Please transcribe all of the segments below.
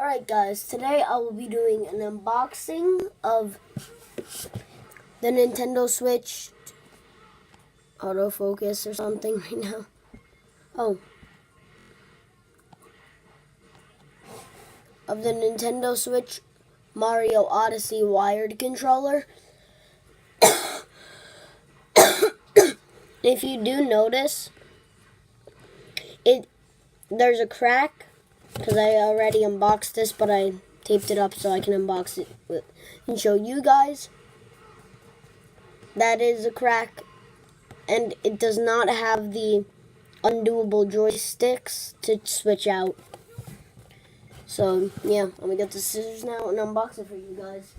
Alright guys, today I will be doing an unboxing of the Nintendo Switch autofocus or something right now. Of the Nintendo Switch Mario Odyssey wired controller. If you do notice, there's a crack because I already unboxed this, but I taped it up so I can unbox it and show you guys. That is a crack, and it does not have the undoable joysticks to switch out. So yeah, I'm gonna get the scissors now and unbox it for you guys.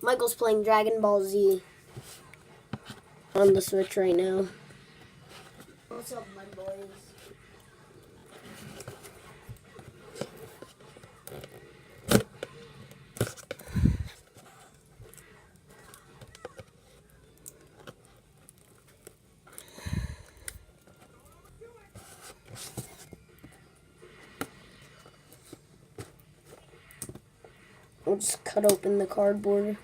Michael's playing Dragon Ball Z on the Switch right now. What's up, my boys? We'll just cut open the cardboard.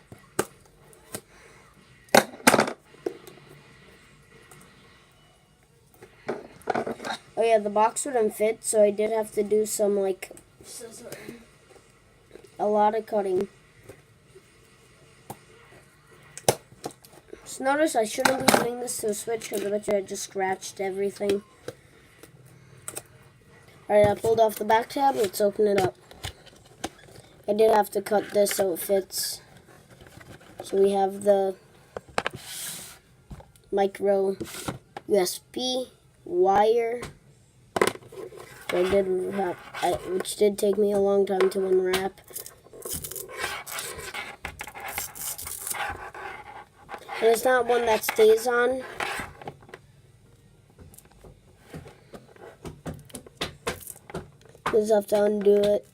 Oh yeah, the box wouldn't fit, so I did have to do some, a lot of cutting. Just notice I shouldn't be doing this to a Switch because I bet you I just scratched everything. Alright, I pulled off the back tab. Let's open it up. I did have to cut this so it fits. So we have the micro USB wire, which did take me a long time to unwrap. And it's not one that stays on. You just have to undo it.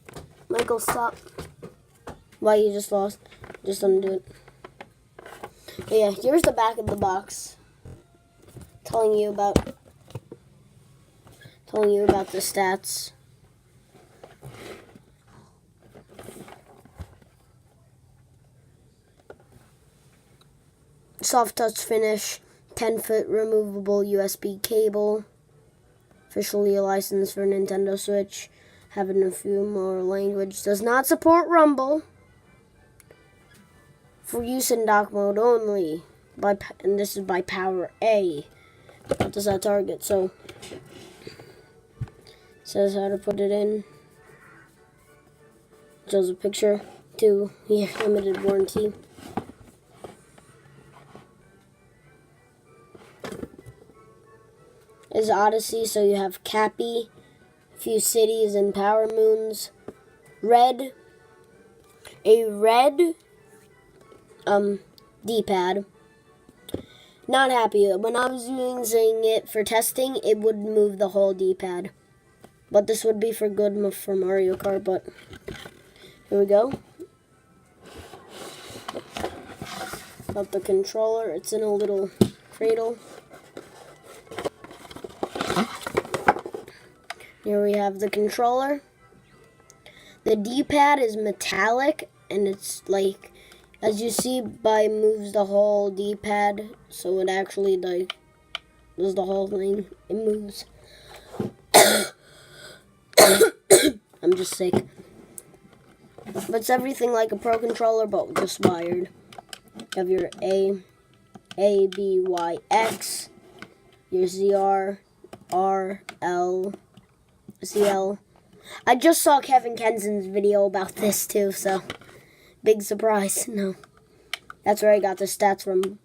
Michael, stop. Why, you just lost? Just undo it. But yeah, here's the back of the box. Telling you about the stats. Soft touch finish, 10-foot removable USB cable. Officially a license for Nintendo Switch. Having a few more language. Does not support Rumble. For use in dock mode only. And this is by Power A. What does that target? So, says how to put it in. Shows a picture. 2-year limited warranty. Is Odyssey, so you have Cappy, few cities and power moons. A red D-pad. Not happy. When I was using it for testing, it would move the whole D-pad. But this would be for good for Mario Kart, but here we go. Got the controller. It's in a little cradle. Here we have the controller. The D-pad is metallic, and it's like, as you see, moves the whole D-pad, so it actually does the whole thing. It moves. I'm just sick. But it's everything like a Pro controller, but just wired. You have your A, B, Y, X, your ZR, R, L, CL. I just saw Kevin Kensen's video about this too, so big surprise. No, that's where I got the stats from.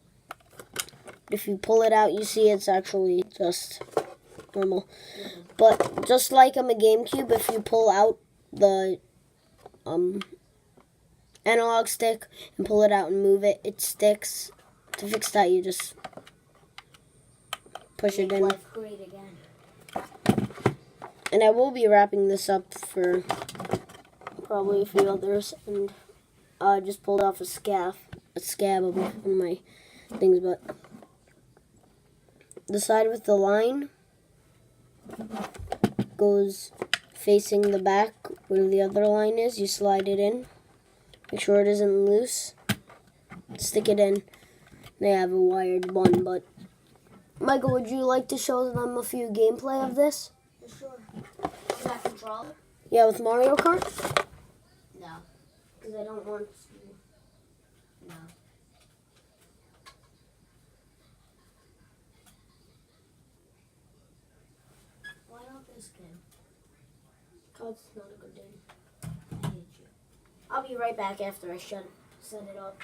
If you pull it out, you see it's actually just normal. But just like on the GameCube, if you pull out the analog stick and pull it out and move it, it sticks. To fix that, you just push it in. Life great again. And I will be wrapping this up for probably a few others. And I just pulled off a scab of one of my things. But the side with the line goes facing the back where the other line is, you slide it in. Make sure it isn't loose. Stick it in. They have a wired one, but Michael, would you like to show them a few gameplay of this? For sure. Is that controller? Yeah, with Mario Kart? No. Because I don't want to. No. Why not this game? Because it's not a good game. I hate you. I'll be right back after I set it up.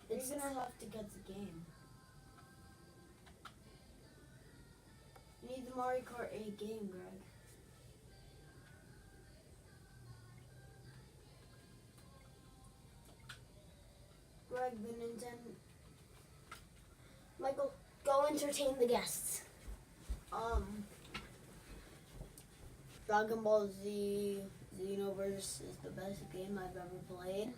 You're gonna have to get the game. You need the Mario Kart 8 game, Greg. Greg, the Nintendo. Michael, go entertain the guests. Dragon Ball Z Xenoverse is the best game I've ever played.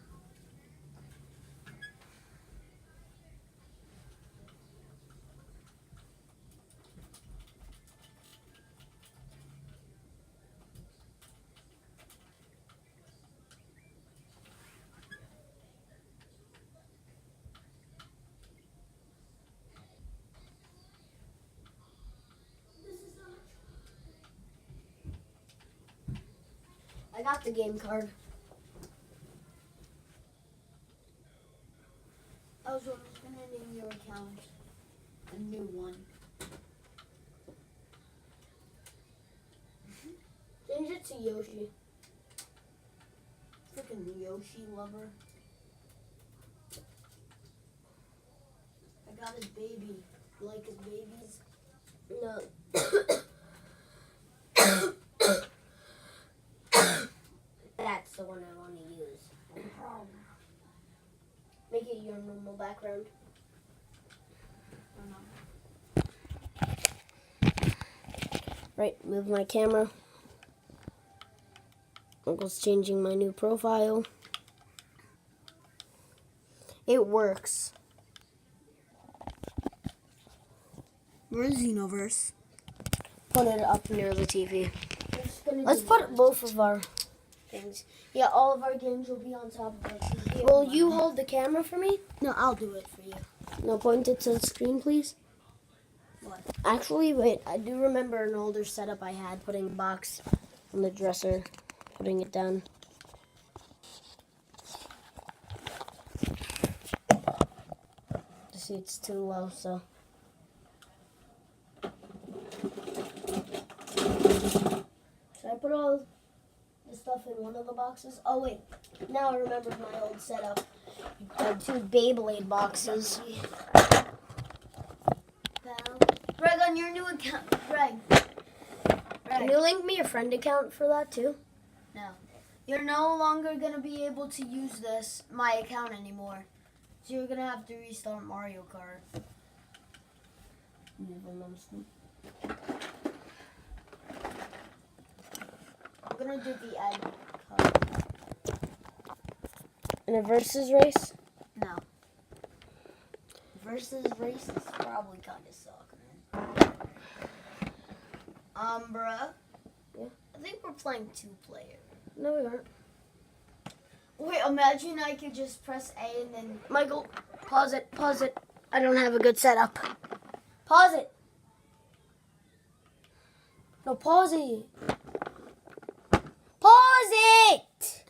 I got the game card. I was gonna name your account a new one. Change it to Yoshi. Freaking Yoshi lover. I got his baby. You like his babies? No. That's the one I want to use. Make it your normal background. Right, move my camera. Uncle's changing my new profile. It works. Where's Xenoverse? Put it up near the TV. Let's put both of our things. Yeah, all of our games will be on top of our TV. Will you hold the camera for me? No, I'll do it for you. No, point it to the screen, please. What? Actually, wait, I do remember an older setup I had, putting a box on the dresser, putting it down. See, it's too low, so. Should I put all the stuff in one of the boxes? Oh, wait. Now I remember my old setup. I had 2 Beyblade boxes. Greg, on your new account. Greg. Can you link me a friend account for that, too? No. You're no longer going to be able to use my account anymore. So you're going to have to restart Mario Kart. I'm going to do the end card. In a versus race? No. Versus race is probably kind of suck, man. Bruh. Yeah? I think we're playing 2-player. No, we aren't. Wait, imagine I could just press A and then... Michael, pause it, pause it. I don't have a good setup. Pause it. No, pause it. Pause it!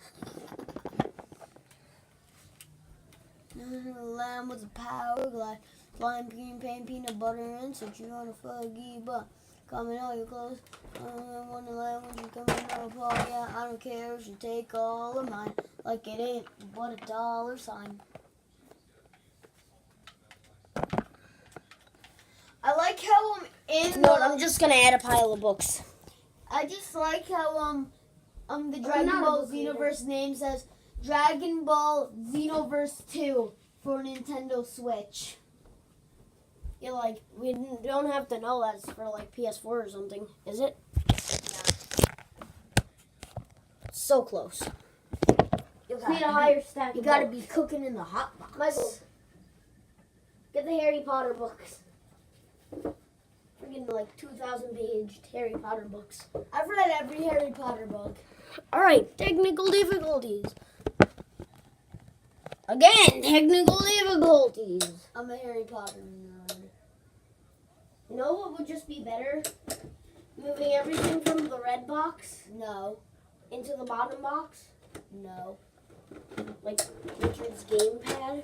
Lamb with a power glide, flying green paint, peanut butter, and set you on a fuggy butt. Coming all your clothes. Want to lamb when you come in on a paw. Yeah, I don't care if you take all of mine. Like it ain't but a dollar sign. I like how No, I'm just gonna add a pile of books. I just like how the not Dragon a Ball book reader. Xenoverse name says Dragon Ball Xenoverse 2 for Nintendo Switch. Yeah, like, we don't have to know that's for, like, PS4 or something, is it? No. So close. Yo, Just need a higher stack. You of gotta books. be cooking in the hot box. Michael, get the Harry Potter books. Freaking like 2,000-page Harry Potter books. I've read every Harry Potter book. All right, technical difficulties. Again, technical difficulties. I'm a Harry Potter nerd. You know what would just be better? Moving everything from the red box No, into the bottom box, no. like Richard's gamepad.